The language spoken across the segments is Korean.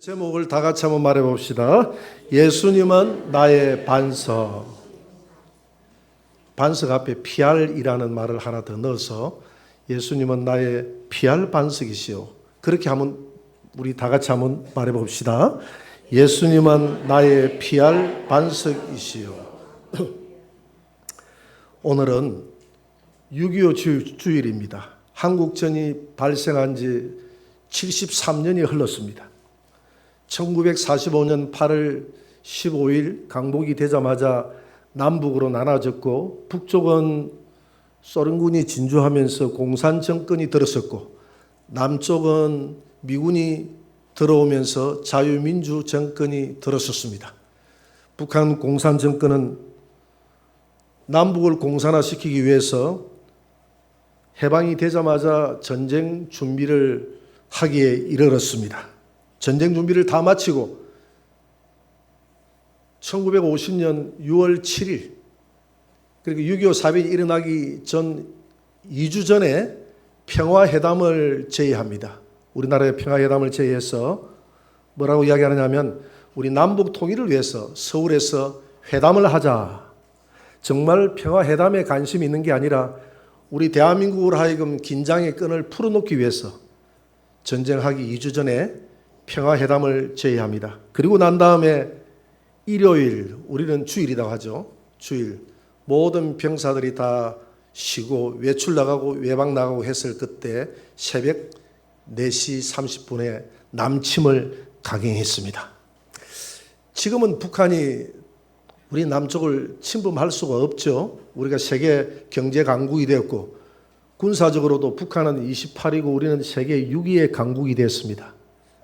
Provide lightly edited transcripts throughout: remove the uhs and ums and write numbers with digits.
제목을 다 같이 한번 말해 봅시다. 예수님은 나의 반석. 반석 앞에 피할이라는 말을 하나 더 넣어서 예수님은 나의 피할 반석이시오. 그렇게 한번 우리 다 같이 한번 말해 봅시다. 예수님은 나의 피할 반석이시오. 오늘은 6.25 주일입니다. 한국전이 발생한 지 73년이 흘렀습니다. 1945년 8월 15일 강복이 되자마자 남북으로 나눠졌고, 북쪽은 소련군이 진주하면서 공산 정권이 들었었고, 남쪽은 미군이 들어오면서 자유민주 정권이 들었었습니다. 북한 공산 정권은 남북을 공산화시키기 위해서 해방이 되자마자 전쟁 준비를 하기에 이르렀습니다. 전쟁 준비를 다 마치고 1950년 6월 7일, 그리고 6.25 사변이 일어나기 전 2주 전에 평화회담을 제의합니다. 우리나라의 평화회담을 제의해서 뭐라고 이야기하느냐면, 우리 남북 통일을 위해서 서울에서 회담을 하자. 정말 평화회담에 관심이 있는 게 아니라 우리 대한민국으로 하여금 긴장의 끈을 풀어놓기 위해서 전쟁하기 2주 전에 평화회담을 제의합니다. 그리고 난 다음에 일요일, 우리는 주일이라고 하죠. 주일, 모든 병사들이 다 쉬고 외출 나가고 외박 나가고 했을 그때 새벽 4시 30분에 남침을 강행했습니다. 지금은 북한이 우리 남쪽을 침범할 수가 없죠. 우리가 세계 경제 강국이 되었고, 군사적으로도 북한은 28위고 우리는 세계 6위의 강국이 되었습니다.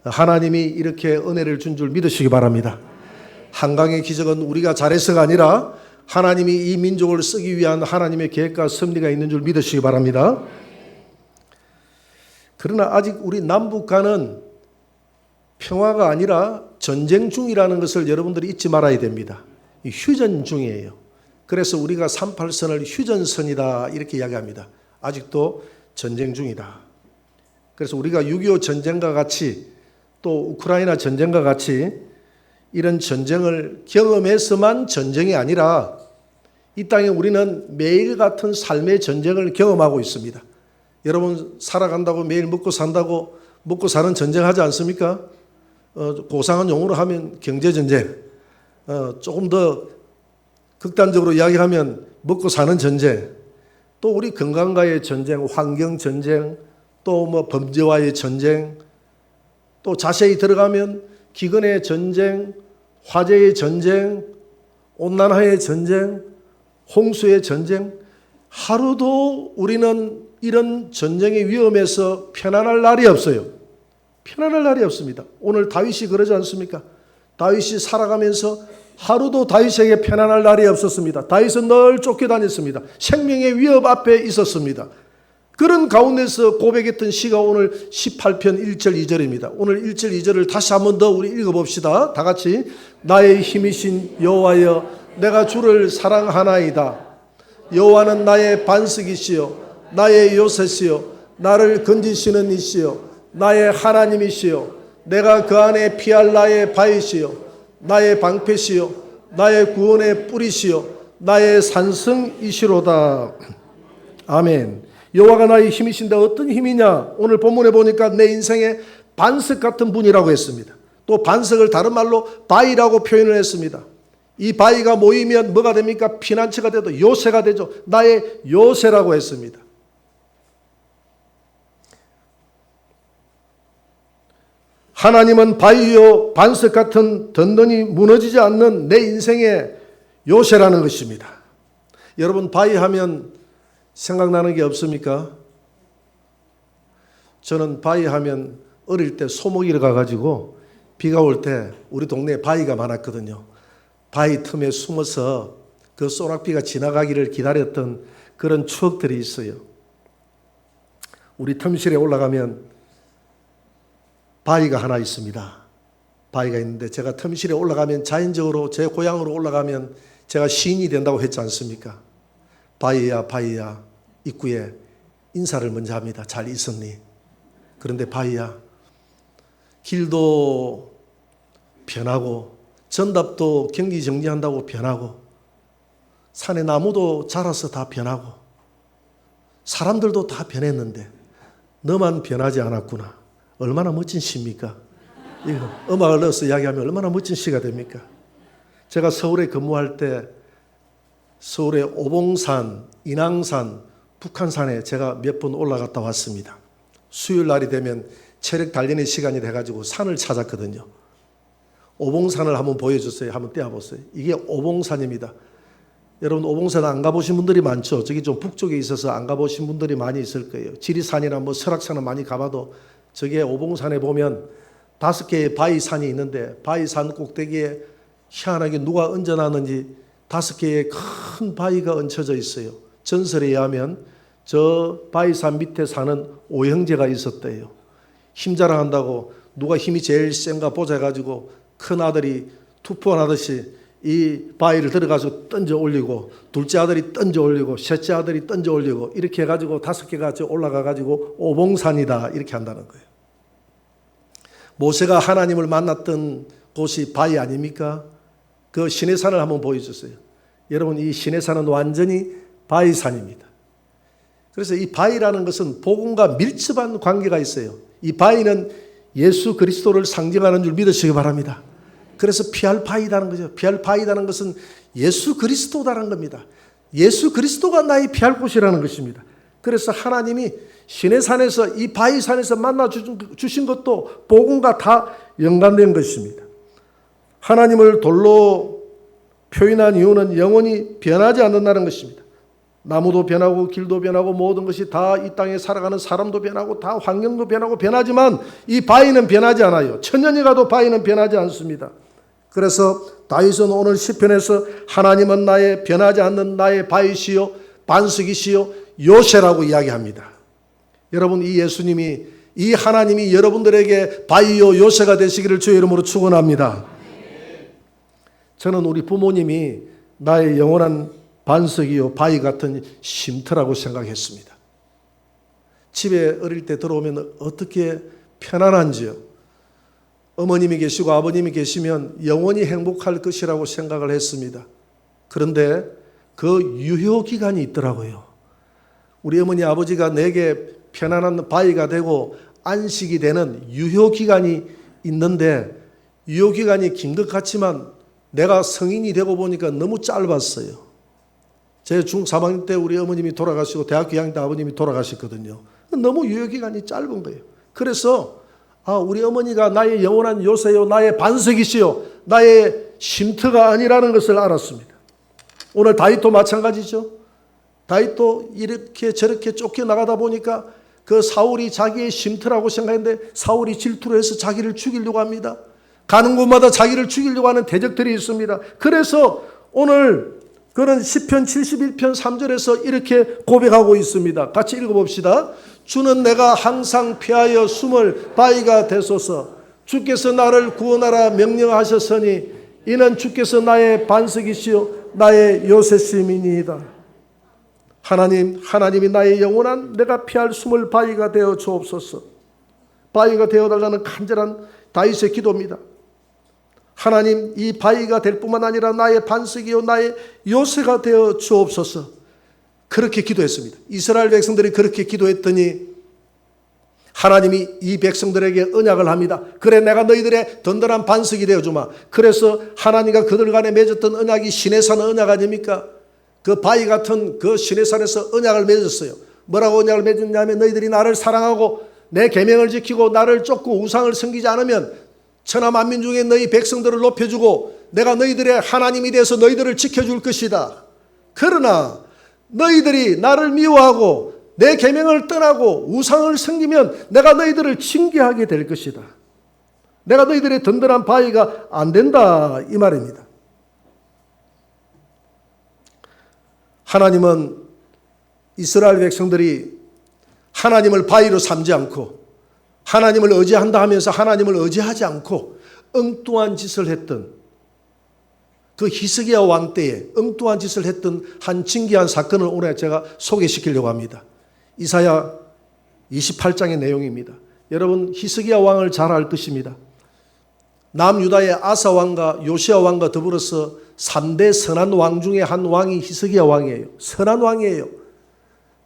하나님이 이렇게 은혜를 준 줄 믿으시기 바랍니다. 한강의 기적은 우리가 잘해서가 아니라 하나님이 이 민족을 쓰기 위한 하나님의 계획과 섭리가 있는 줄 믿으시기 바랍니다. 그러나 아직 우리 남북한은 평화가 아니라 전쟁 중이라는 것을 여러분들이 잊지 말아야 됩니다. 휴전 중이에요. 그래서 우리가 38선을 휴전선이다 이렇게 이야기합니다. 아직도 전쟁 중이다. 그래서 우리가 6.25 전쟁과 같이, 또 우크라이나 전쟁과 같이 이런 전쟁을 경험해서만 전쟁이 아니라 이 땅에 우리는 매일 같은 삶의 전쟁을 경험하고 있습니다. 여러분 살아간다고 매일 먹고 산다고 먹고 사는 전쟁하지 않습니까? 고상한 용어로 하면 경제전쟁, 조금 더 극단적으로 이야기하면 먹고 사는 전쟁, 또 우리 건강과의 전쟁, 환경전쟁, 또 뭐 범죄와의 전쟁, 또 자세히 들어가면 기근의 전쟁, 화재의 전쟁, 온난화의 전쟁, 홍수의 전쟁, 하루도 우리는 이런 전쟁의 위험에서 편안할 날이 없어요. 편안할 날이 없습니다. 오늘 다윗이 그러지 않습니까? 다윗이 살아가면서 하루도 다윗에게 편안할 날이 없었습니다. 다윗은 늘 쫓겨다녔습니다. 생명의 위협 앞에 있었습니다. 그런 가운데서 고백했던 시가 오늘 18편 1절 2절입니다. 오늘 1절 2절을 다시 한 번 더 우리 읽어봅시다. 다 같이. 나의 힘이신 여호와여, 내가 주를 사랑하나이다. 여호와는 나의 반석이시요 나의 요새시요 나를 건지시는 이시요 나의 하나님이시요 내가 그 안에 피할 나의 바위시요 나의 방패시요 나의 구원의 뿌리시요 나의 산성이시로다. 아멘. 여호와가 나의 힘이신데 어떤 힘이냐? 오늘 본문에 보니까 내 인생의 반석 같은 분이라고 했습니다. 또 반석을 다른 말로 바위라고 표현을 했습니다. 이 바위가 모이면 뭐가 됩니까? 피난처가 되도 요새가 되죠. 나의 요새라고 했습니다. 하나님은 바위요 반석 같은 든든히 무너지지 않는 내 인생의 요새라는 것입니다. 여러분 바위 하면 생각나는 게 없습니까? 저는 바위 하면 어릴 때 소목이를 가가지고 비가 올 때 우리 동네에 바위가 많았거든요. 바위 틈에 숨어서 그 소낙비가 지나가기를 기다렸던 그런 추억들이 있어요. 우리 틈실에 올라가면 바위가 하나 있습니다. 바위가 있는데 제가 틈실에 올라가면 자연적으로 제 고향으로 올라가면 제가 시인이 된다고 했지 않습니까? 바위야 바위야 입구에 인사를 먼저 합니다. 잘 있었니? 그런데 바위야 길도 변하고, 전답도 경기 정리한다고 변하고, 산에 나무도 자라서 다 변하고, 사람들도 다 변했는데 너만 변하지 않았구나. 얼마나 멋진 시입니까? 이거 음악을 넣어서 이야기하면 얼마나 멋진 시가 됩니까? 제가 서울에 근무할 때 서울의 오봉산, 인왕산, 북한산에 제가 몇 번 올라갔다 왔습니다. 수요일 날이 되면 체력 단련의 시간이 돼가지고 산을 찾았거든요. 오봉산을 한번 보여주세요. 한번 떼어보세요. 이게 오봉산입니다. 여러분 오봉산 안 가보신 분들이 많죠. 저기 좀 북쪽에 있어서 안 가보신 분들이 많이 있을 거예요. 지리산이나 뭐 설악산은 많이 가봐도 저게 오봉산에 보면 5개의 바위산이 있는데 바위산 꼭대기에 희한하게 누가 얹어놨는지 5개의 큰 바위가 얹혀져 있어요. 전설에 의하면 저 바위산 밑에 사는 오형제가 있었대요. 힘자랑한다고 누가 힘이 제일 센가 보자 해가지고 큰 아들이 투포하듯이 이 바위를 들어가서 던져 올리고, 둘째 아들이 던져 올리고, 셋째 아들이 던져 올리고, 이렇게 해가지고 5개가 올라가가지고 오봉산이다 이렇게 한다는 거예요. 모세가 하나님을 만났던 곳이 바위 아닙니까? 그 시내산을 한번 보여주세요. 여러분 이 시내산은 완전히 바위산입니다. 그래서 이 바위라는 것은 복음과 밀접한 관계가 있어요. 이 바위는 예수 그리스도를 상징하는 줄 믿으시기 바랍니다. 그래서 피할 바위라는 거죠. 피할 바위라는 것은 예수 그리스도라는 겁니다. 예수 그리스도가 나의 피할 곳이라는 것입니다. 그래서 하나님이 시내산에서 이 바위산에서 만나 주신 것도 복음과 다 연관된 것입니다. 하나님을 돌로 표현한 이유는 영원히 변하지 않는다는 것입니다. 나무도 변하고 길도 변하고 모든 것이 다 이 땅에 살아가는 사람도 변하고 다 환경도 변하고 변하지만 이 바위는 변하지 않아요. 천년이 가도 바위는 변하지 않습니다. 그래서 다윗은 오늘 시편에서 하나님은 나의 변하지 않는 나의 바위시요 반석이시요 요새라고 이야기합니다. 여러분 이 예수님이 이 하나님이 여러분들에게 바위요 요새가 되시기를 주의 이름으로 축원합니다. 저는 우리 부모님이 나의 영원한 반석이요 바위 같은 쉼터라고 생각했습니다. 집에 어릴 때 들어오면 어떻게 편안한지요. 어머님이 계시고 아버님이 계시면 영원히 행복할 것이라고 생각을 했습니다. 그런데 그 유효 기간이 있더라고요. 우리 어머니 아버지가 내게 편안한 바위가 되고 안식이 되는 유효 기간이 있는데 유효 기간이 긴 것 같지만 내가 성인이 되고 보니까 너무 짧았어요. 제 중3학년 때 우리 어머님이 돌아가시고 대학교 2학년 때 아버님이 돌아가셨거든요. 너무 유효 기간이 짧은 거예요. 그래서 우리 어머니가 나의 영원한 요새요 나의 반석이시요 나의 쉼터가 아니라는 것을 알았습니다. 오늘 다윗도 마찬가지죠. 다윗도 이렇게 저렇게 쫓겨나가다 보니까 그 사울이 자기의 쉼터라고 생각했는데 사울이 질투를 해서 자기를 죽이려고 합니다. 가는 곳마다 자기를 죽이려고 하는 대적들이 있습니다. 그래서 오늘 그런 시편 71편 3절에서 이렇게 고백하고 있습니다. 같이 읽어봅시다. 주는 내가 항상 피하여 숨을 바위가 되소서. 주께서 나를 구원하라 명령하셨으니 이는 주께서 나의 반석이시요 나의 요새심이니이다. 하나님이 나의 영원한 내가 피할 숨을 바위가 되어 주옵소서. 바위가 되어달라는 간절한 다윗의 기도입니다. 하나님 이 바위가 될 뿐만 아니라 나의 반석이요 나의 요새가 되어 주옵소서. 그렇게 기도했습니다. 이스라엘 백성들이 그렇게 기도했더니 하나님이 이 백성들에게 언약을 합니다. 그래 내가 너희들의 든든한 반석이 되어주마. 그래서 하나님과 그들 간에 맺었던 언약이 시내산 언약 아닙니까? 그 바위 같은 그 시내산에서 언약을 맺었어요. 뭐라고 언약을 맺었냐면 너희들이 나를 사랑하고 내 계명을 지키고 나를 쫓고 우상을 섬기지 않으면 천하 만민 중에 너희 백성들을 높여주고 내가 너희들의 하나님이 되어서 너희들을 지켜줄 것이다. 그러나 너희들이 나를 미워하고 내 계명을 떠나고 우상을 섬기면 내가 너희들을 징계하게 될 것이다. 내가 너희들의 든든한 바위가 안 된다 이 말입니다. 하나님은 이스라엘 백성들이 하나님을 바위로 삼지 않고 하나님을 의지한다 하면서 하나님을 의지하지 않고 엉뚱한 짓을 했던 그 히스기야 왕 때에 엉뚱한 짓을 했던 한 징계한 사건을 오늘 제가 소개시키려고 합니다. 이사야 28장의 내용입니다. 여러분 히스기야 왕을 잘 알 것입니다. 남유다의 아사 왕과 요시야 왕과 더불어서 3대 선한 왕 중에 한 왕이 히스기야 왕이에요. 선한 왕이에요.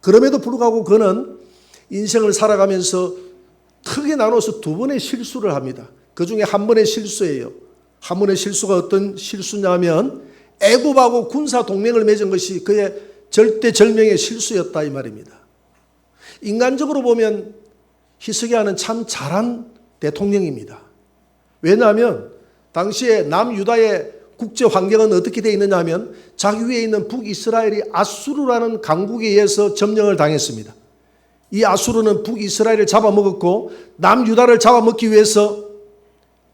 그럼에도 불구하고 그는 인생을 살아가면서 크게 나눠서 두 번의 실수를 합니다. 그 중에 한 번의 실수예요. 한 번의 실수가 어떤 실수냐면 애굽하고 군사 동맹을 맺은 것이 그의 절대절명의 실수였다 이 말입니다. 인간적으로 보면 히스기야는 참 잘한 대통령입니다. 왜냐하면 당시에 남유다의 국제 환경은 어떻게 되어 있느냐 하면 자기 위에 있는 북이스라엘이 아수르라는 강국에 의해서 점령을 당했습니다. 이 아수르는 북이스라엘을 잡아먹었고 남유다를 잡아먹기 위해서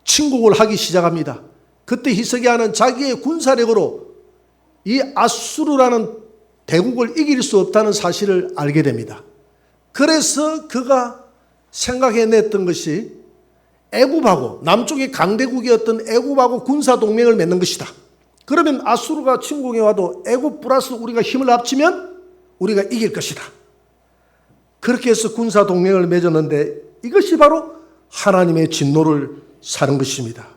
침공을 하기 시작합니다. 그때 히스기야는 자기의 군사력으로 이 아수르라는 대국을 이길 수 없다는 사실을 알게 됩니다. 그래서 그가 생각해냈던 것이 애굽하고 남쪽의 강대국이었던 애굽하고 군사 동맹을 맺는 것이다. 그러면 아수르가 침공해 와도 애굽 플러스 우리가 힘을 합치면 우리가 이길 것이다. 그렇게 해서 군사 동맹을 맺었는데 이것이 바로 하나님의 진노를 사는 것입니다.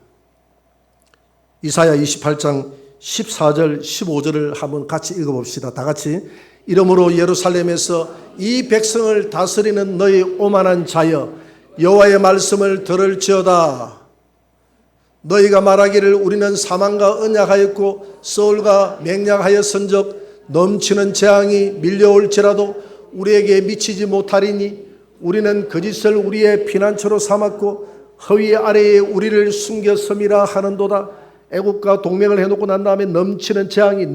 이사야 28장 14절 15절을 한번 같이 읽어봅시다. 다 같이. 이러므로 예루살렘에서 이 백성을 다스리는 너희 오만한 자여 여호와의 말씀을 들을지어다. 너희가 말하기를 우리는 사망과 언약하였고 서울과 맹약하였은즉 넘치는 재앙이 밀려올지라도 우리에게 미치지 못하리니 우리는 거짓을 우리의 피난처로 삼았고 허위 아래에 우리를 숨겼음이라 하는도다. 애국과 동맹을 해놓고 난 다음에 넘치는 재앙이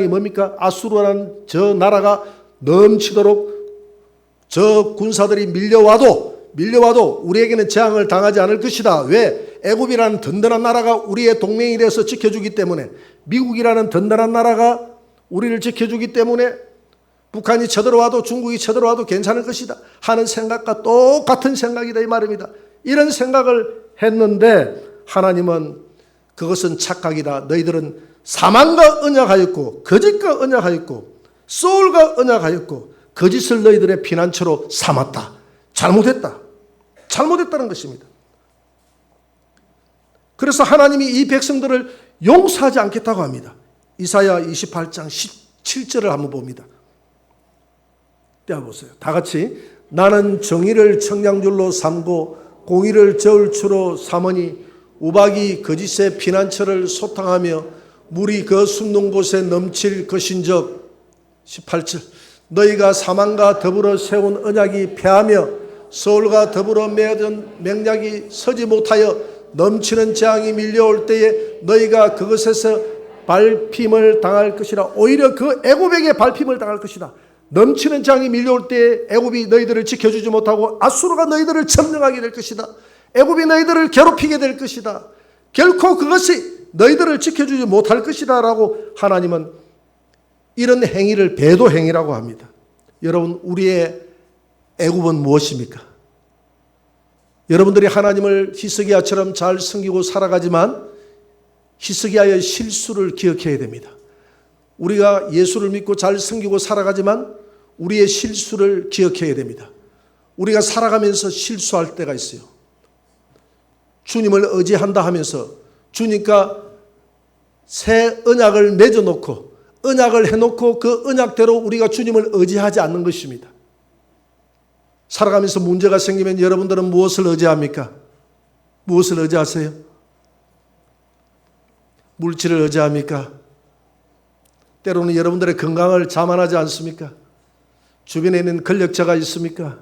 뭡니까? 아수르라는 저 나라가 넘치도록 저 군사들이 밀려와도 우리에게는 재앙을 당하지 않을 것이다. 왜? 애굽이라는 든든한 나라가 우리의 동맹이 돼서 지켜주기 때문에, 미국이라는 든든한 나라가 우리를 지켜주기 때문에 북한이 쳐들어와도 중국이 쳐들어와도 괜찮을 것이다 하는 생각과 똑같은 생각이다 이 말입니다. 이런 생각을 했는데 하나님은 그것은 착각이다. 너희들은 사망과 언약하였고 거짓과 언약하였고 소울과 언약하였고 거짓을 너희들의 피난처로 삼았다. 잘못했다는 것입니다. 그래서 하나님이 이 백성들을 용서하지 않겠다고 합니다. 이사야 28장 17절을 한번 봅니다. 떼어보세요. 다 같이. 나는 정의를 청량줄로 삼고 공의를 저울추로 삼으니 우박이 거짓의 피난처를 소탕하며 물이 그 숨는 곳에 넘칠 것인즉 18절 너희가 사망과 더불어 세운 언약이 패하며 서울과 더불어 맺은 맹약이 서지 못하여 넘치는 재앙이 밀려올 때에 너희가 그것에서 밟힘을 당할 것이라. 오히려 그 애굽에게 밟힘을 당할 것이다. 넘치는 재앙이 밀려올 때에 애굽이 너희들을 지켜주지 못하고 아수르가 너희들을 점령하게 될 것이다. 애굽이 너희들을 괴롭히게 될 것이다. 결코 그것이 너희들을 지켜주지 못할 것이다 라고 하나님은 이런 행위를 배도 행위라고 합니다. 여러분, 우리의 애굽은 무엇입니까? 여러분들이 하나님을 히스기야처럼 잘 섬기고 살아가지만 히스기야의 실수를 기억해야 됩니다. 우리가 예수를 믿고 잘 섬기고 살아가지만 우리의 실수를 기억해야 됩니다. 우리가 살아가면서 실수할 때가 있어요. 주님을 의지한다 하면서 주님과 새 언약을 맺어놓고 언약을 해놓고 그 언약대로 우리가 주님을 의지하지 않는 것입니다. 살아가면서 문제가 생기면 여러분들은 무엇을 의지합니까? 무엇을 의지하세요? 물질을 의지합니까? 때로는 여러분들의 건강을 자만하지 않습니까? 주변에 있는 권력자가 있습니까?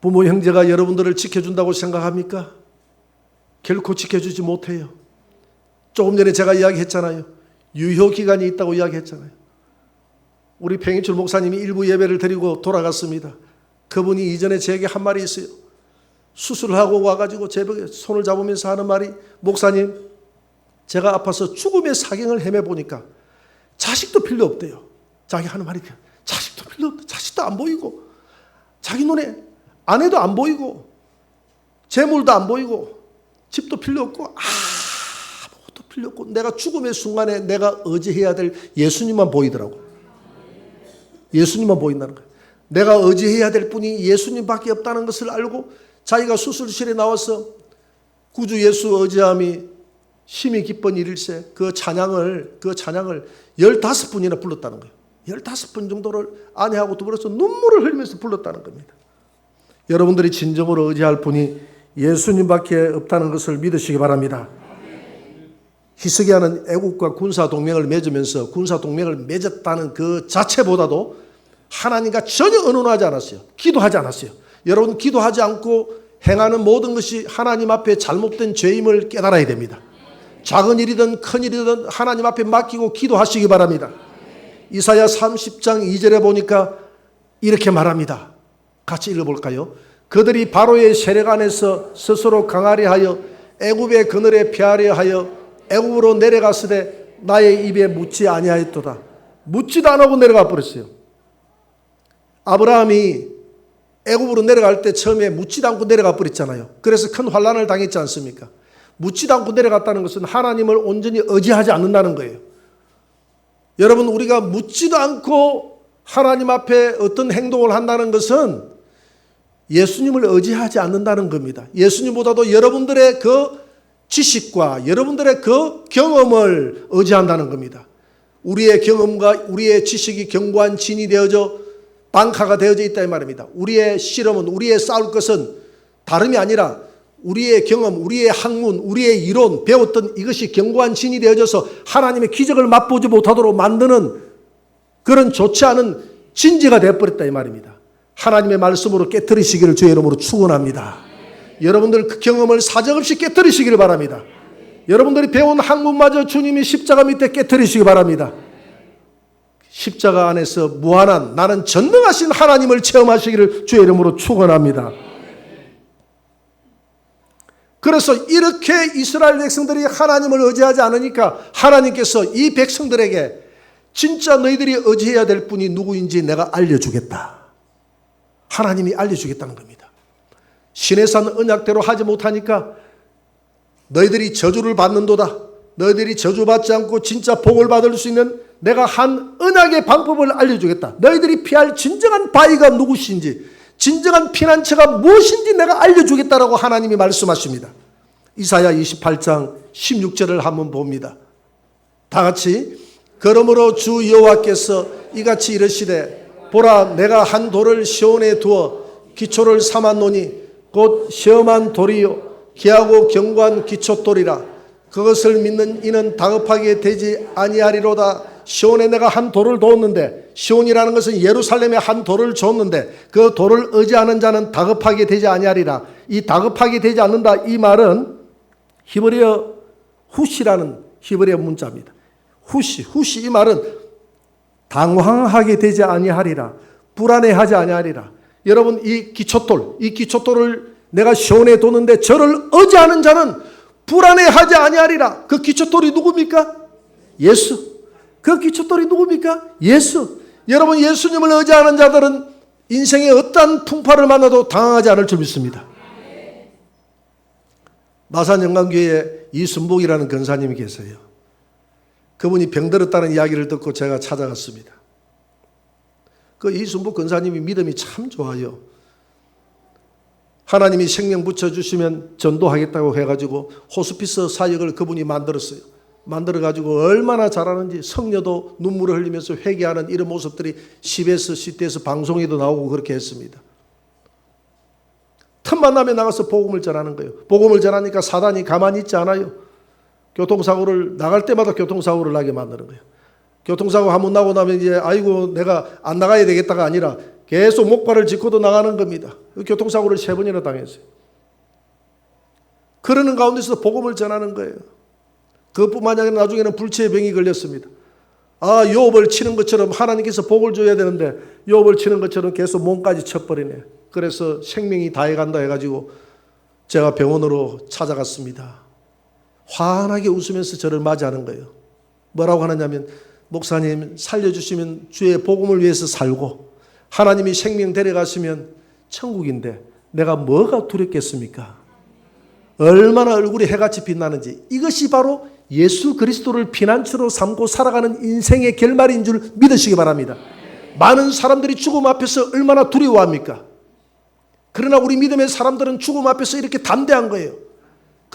부모 형제가 여러분들을 지켜준다고 생각합니까? 결코 지켜주지 못해요. 조금 전에 제가 이야기했잖아요. 유효기간이 있다고 이야기했잖아요. 우리 팽이출 목사님이 일부 예배를 드리고 돌아갔습니다. 그분이 이전에 제게 한 말이 있어요. 수술을 하고 와가지고 제 손을 잡으면서 하는 말이, 목사님, 제가 아파서 죽음의 사경을 헤매보니까 자식도 필요 없대요. 자기 하는 말이 자식도 필요 없다. 자식도 안 보이고 자기 눈에 아내도 안 보이고 재물도 안 보이고 집도 필요 없고 아무것도 필요 없고 내가 죽음의 순간에 내가 의지해야 될 예수님만 보이더라고. 예수님만 보인다는 거예요. 내가 의지해야 될 분이 예수님밖에 없다는 것을 알고 자기가 수술실에 나와서 구주 예수 의지함이 심히 기쁜 일일세. 그 찬양을 15분이나 불렀다는 거예요. 15분 정도를 아내하고 두부로서 눈물을 흘리면서 불렀다는 겁니다. 여러분들이 진정으로 의지할 분이 예수님밖에 없다는 것을 믿으시기 바랍니다. 히스기야는 애국과 군사 동맹을 맺으면서 군사 동맹을 맺었다는 그 자체보다도 하나님과 전혀 의논하지 않았어요. 기도하지 않았어요. 여러분, 기도하지 않고 행하는 모든 것이 하나님 앞에 잘못된 죄임을 깨달아야 됩니다. 작은 일이든 큰 일이든 하나님 앞에 맡기고 기도하시기 바랍니다. 이사야 30장 2절에 보니까 이렇게 말합니다. 같이 읽어볼까요? 그들이 바로의 세력 안에서 스스로 강하려 하여 애굽의 그늘에 피하려 하여 애굽으로 내려갔으되 나의 입에 묻지 아니하였도다. 묻지도 안 하고 내려가 버렸어요. 아브라함이 애굽으로 내려갈 때 처음에 묻지도 않고 내려가 버렸잖아요. 그래서 큰 환난을 당했지 않습니까? 묻지도 않고 내려갔다는 것은 하나님을 온전히 의지하지 않는다는 거예요. 여러분, 우리가 묻지도 않고 하나님 앞에 어떤 행동을 한다는 것은 예수님을 의지하지 않는다는 겁니다. 예수님보다도 여러분들의 그 지식과 여러분들의 그 경험을 의지한다는 겁니다. 우리의 경험과 우리의 지식이 견고한 진이 되어져 방카가 되어져 있다 이 말입니다. 우리의 실험은, 우리의 싸울 것은 다름이 아니라 우리의 경험, 우리의 학문, 우리의 이론, 배웠던 이것이 견고한 진이 되어져서 하나님의 기적을 맛보지 못하도록 만드는 그런 좋지 않은 진지가 되어버렸다 이 말입니다. 하나님의 말씀으로 깨뜨리시기를 주의 이름으로 축원합니다. 여러분들 그 경험을 사정없이 깨뜨리시기를 바랍니다. 여러분들이 배운 학문마저 주님이 십자가 밑에 깨뜨리시기 바랍니다. 십자가 안에서 무한한 나는 전능하신 하나님을 체험하시기를 주의 이름으로 축원합니다. 그래서 이렇게 이스라엘 백성들이 하나님을 의지하지 않으니까 하나님께서 이 백성들에게 진짜 너희들이 의지해야 될 분이 누구인지 내가 알려주겠다. 하나님이 알려주겠다는 겁니다. 시내산 언약대로 하지 못하니까 너희들이 저주를 받는도다. 너희들이 저주받지 않고 진짜 복을 받을 수 있는 내가 한 언약의 방법을 알려주겠다. 너희들이 피할 진정한 바위가 누구신지, 진정한 피난처가 무엇인지 내가 알려주겠다라고 하나님이 말씀하십니다. 이사야 28장 16절을 한번 봅니다. 다 같이 그러므로 주 여호와께서 이같이 이르시되 보라 내가 한 돌을 시온에 두어 기초를 삼았노니 곧 시험한 돌이요 귀하고 견고한 기초돌이라. 그것을 믿는 이는 다급하게 되지 아니하리로다. 시온에 내가 한 돌을 두었는데, 시온이라는 것은 예루살렘에 한 돌을 줬는데 그 돌을 의지하는 자는 다급하게 되지 아니하리라. 이 다급하게 되지 않는다 이 말은 히브리어 후시라는 히브리어 문자입니다. 후시 이 말은 당황하게 되지 아니하리라. 불안해하지 아니하리라. 여러분, 이 기초돌을 내가 시온에 뒀는데 저를 의지하는 자는 불안해하지 아니하리라. 그 기초돌이 누굽니까? 예수. 그 기초돌이 누굽니까? 예수. 여러분, 예수님을 의지하는 자들은 인생의 어떠한 풍파를 만나도 당황하지 않을 줄 믿습니다. 마산영광교회에 이순복이라는 권사님이 계세요. 그분이 병들었다는 이야기를 듣고 제가 찾아갔습니다. 그 이순복 권사님이 믿음이 참 좋아요. 하나님이 생명 붙여주시면 전도하겠다고 해가지고 호스피스 사역을 그분이 만들었어요. 만들어가지고 얼마나 잘하는지 성녀도 눈물을 흘리면서 회개하는 이런 모습들이 CBS 방송에도 나오고 그렇게 했습니다. 틈만 나면 나가서 복음을 전하는 거예요. 복음을 전하니까 사단이 가만히 있지 않아요. 교통사고를 나갈 때마다 교통사고를 나게 만드는 거예요. 교통사고 한번 나고 나면 이제 아이고 내가 안 나가야 되겠다가 아니라 계속 목발을 짚고도 나가는 겁니다. 교통사고를 3번이나 당했어요. 그러는 가운데서 복음을 전하는 거예요. 그것뿐만 아니라 나중에는 불치의 병이 걸렸습니다. 요업을 치는 것처럼 하나님께서 복을 줘야 되는데 요업을 치는 것처럼 계속 몸까지 쳐버리네. 그래서 생명이 다해간다 해가지고 제가 병원으로 찾아갔습니다. 환하게 웃으면서 저를 맞이하는 거예요. 뭐라고 하느냐면, 목사님 살려주시면 주의 복음을 위해서 살고 하나님이 생명 데려가시면 천국인데 내가 뭐가 두렵겠습니까? 얼마나 얼굴이 해같이 빛나는지. 이것이 바로 예수 그리스도를 피난처로 삼고 살아가는 인생의 결말인 줄 믿으시기 바랍니다. 많은 사람들이 죽음 앞에서 얼마나 두려워합니까? 그러나 우리 믿음의 사람들은 죽음 앞에서 이렇게 담대한 거예요.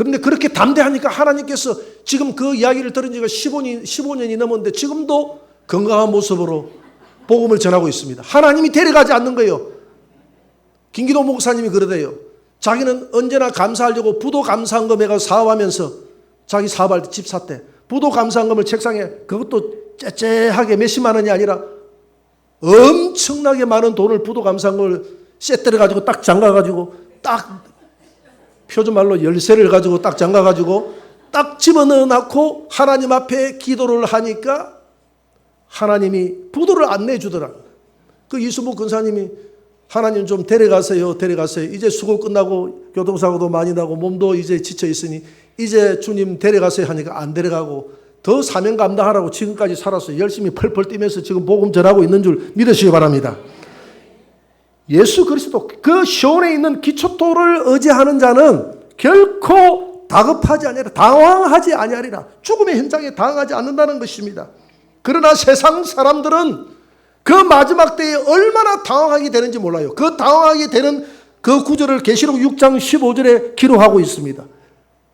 그런데 그렇게 담대하니까 하나님께서 지금 그 이야기를 들은 지가 15년이 넘었는데 지금도 건강한 모습으로 복음을 전하고 있습니다. 하나님이 데려가지 않는 거예요. 김기도 목사님이 그러대요. 자기는 언제나 감사하려고 부도 감사한금에 가서 사업하면서 자기 사업할 때 집 샀대. 부도 감사한금을 책상에 그것도 째째하게 몇십만 원이 아니라 엄청나게 많은 돈을 부도 감사한금을 셋들어 가지고 딱 잠가 가지고 딱 표준말로 열쇠를 가지고 딱 잠가 가지고 딱 집어넣어 놓고 하나님 앞에 기도를 하니까 하나님이 부도를 안 내주더라. 그 이수목 권사님이 하나님 좀 데려가세요. 이제 수고 끝나고 교통사고도 많이 나고 몸도 이제 지쳐 있으니 이제 주님 데려가세요 하니까 안 데려가고 더 사명 감당하라고 지금까지 살았어요. 열심히 펄펄 뛰면서 지금 복음 전하고 있는 줄 믿으시기 바랍니다. 예수 그리스도 그 시온에 있는 기초토를 의지하는 자는 결코 다급하지 아니하리라. 당황하지 아니하리라. 죽음의 현장에 당황하지 않는다는 것입니다. 그러나 세상 사람들은 그 마지막 때에 얼마나 당황하게 되는지 몰라요. 그 당황하게 되는 그 구절을 계시록 6장 15절에 기록하고 있습니다.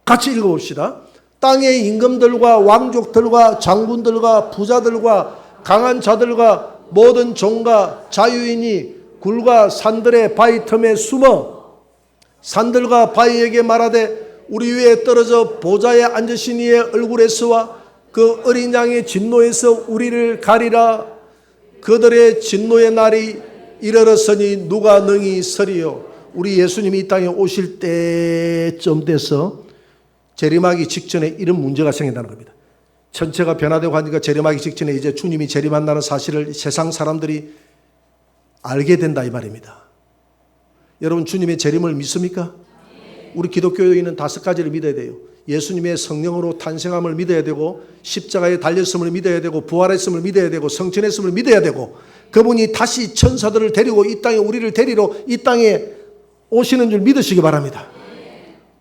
같이 읽어봅시다. 땅의 임금들과 왕족들과 장군들과 부자들과 강한 자들과 모든 종과 자유인이 굴과 산들의 바위 틈에 숨어 산들과 바위에게 말하되 우리 위에 떨어져 보좌에 앉으신 이의 얼굴에서와 그 어린 양의 진노에서 우리를 가리라. 그들의 진노의 날이 이르렀으니 누가 능히 서리요. 우리 예수님이 이 땅에 오실 때쯤 돼서 재림하기 직전에 이런 문제가 생긴다는 겁니다. 전체가 변화되고 하니까 재림하기 직전에 이제 주님이 재림한다는 사실을 세상 사람들이 알게 된다 이 말입니다. 여러분 주님의 재림을 믿습니까? 우리 기독교인은 5가지를 믿어야 돼요. 예수님의 성령으로 탄생함을 믿어야 되고 십자가에 달렸음을 믿어야 되고 부활했음을 믿어야 되고 성천했음을 믿어야 되고 그분이 다시 천사들을 데리고 이 땅에 우리를 데리러 이 땅에 오시는 줄 믿으시기 바랍니다.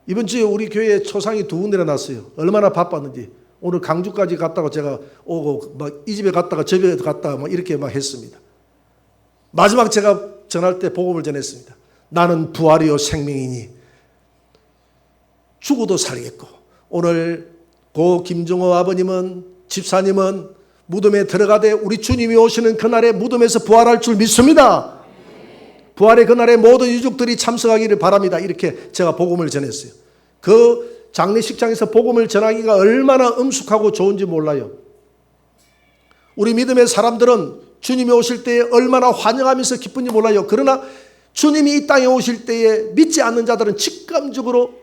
이번 주에 우리 교회에 초상이 2군데나 났어요. 얼마나 바빴는지. 오늘 강주까지 갔다가 제가 오고 막 이 집에 갔다가 저 집에 갔다가 막 이렇게 막 했습니다. 마지막 제가 전할 때 복음을 전했습니다. 나는 부활이요 생명이니 죽어도 살겠고 오늘 고 김종호 아버님은 집사님은 무덤에 들어가되 우리 주님이 오시는 그날에 무덤에서 부활할 줄 믿습니다. 부활의 그날에 모든 유족들이 참석하기를 바랍니다. 이렇게 제가 복음을 전했어요. 그 장례식장에서 복음을 전하기가 얼마나 엄숙하고 좋은지 몰라요. 우리 믿음의 사람들은 주님이 오실 때에 얼마나 환영하면서 기쁜지 몰라요. 그러나 주님이 이 땅에 오실 때에 믿지 않는 자들은 직감적으로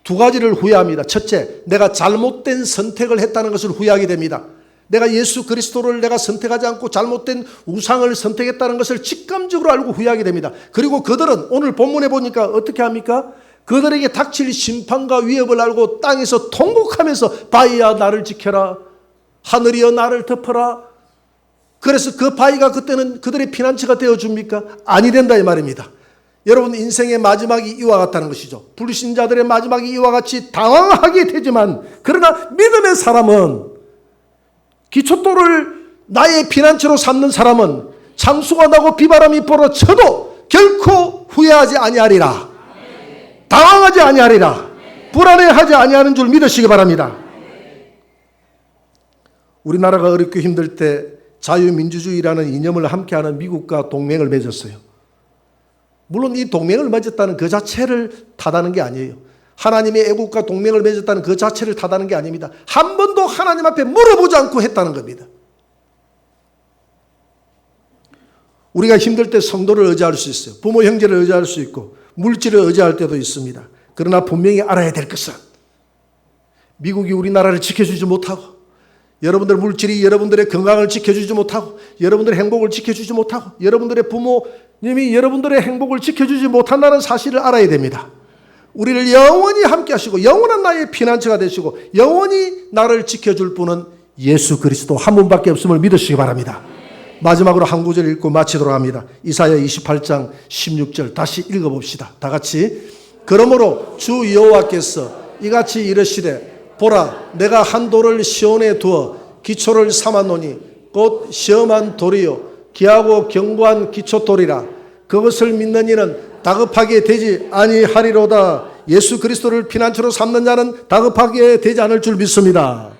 2가지를 후회합니다. 첫째, 내가 잘못된 선택을 했다는 것을 후회하게 됩니다. 내가 예수 그리스도를 내가 선택하지 않고 잘못된 우상을 선택했다는 것을 직감적으로 알고 후회하게 됩니다. 그리고 그들은 오늘 본문에 보니까 어떻게 합니까? 그들에게 닥칠 심판과 위협을 알고 땅에서 통곡하면서 바위야 나를 지켜라. 하늘이여 나를 덮어라. 그래서 그 바위가 그때는 그들의 피난처가 되어줍니까? 아니 된다 이 말입니다. 여러분 인생의 마지막이 이와 같다는 것이죠. 불신자들의 마지막이 이와 같이 당황하게 되지만 그러나 믿음의 사람은 기초토를 나의 피난처로 삼는 사람은 창수가 나고 비바람이 불어쳐도 결코 후회하지 아니하리라. 당황하지 아니하리라. 불안해하지 아니하는 줄 믿으시기 바랍니다. 우리나라가 어렵고 힘들 때 자유민주주의라는 이념을 함께하는 미국과 동맹을 맺었어요. 물론 이 동맹을 맺었다는 그 자체를 탓하는 게 아니에요. 하나님의 애국과 동맹을 맺었다는 그 자체를 탓하는 게 아닙니다. 한 번도 하나님 앞에 물어보지 않고 했다는 겁니다. 우리가 힘들 때 성도를 의지할 수 있어요. 부모 형제를 의지할 수 있고 물질을 의지할 때도 있습니다. 그러나 분명히 알아야 될 것은 미국이 우리나라를 지켜주지 못하고 여러분들 물질이 여러분들의 건강을 지켜주지 못하고 여러분들의 행복을 지켜주지 못하고 여러분들의 부모님이 여러분들의 행복을 지켜주지 못한다는 사실을 알아야 됩니다. 우리를 영원히 함께 하시고 영원한 나의 피난처가 되시고 영원히 나를 지켜줄 분은 예수 그리스도 한 분밖에 없음을 믿으시기 바랍니다. 마지막으로 한 구절 읽고 마치도록 합니다. 이사야 28장 16절 다시 읽어봅시다. 다 같이. 그러므로 주 여호와께서 이같이 이르시되 보라 내가 한 돌을 시온에 두어 기초를 삼았노니 곧 시험한 돌이요 귀하고 견고한 기초돌이라. 그것을 믿는 이는 다급하게 되지 아니하리로다. 예수 그리스도를 피난처로 삼는 자는 다급하게 되지 않을 줄 믿습니다.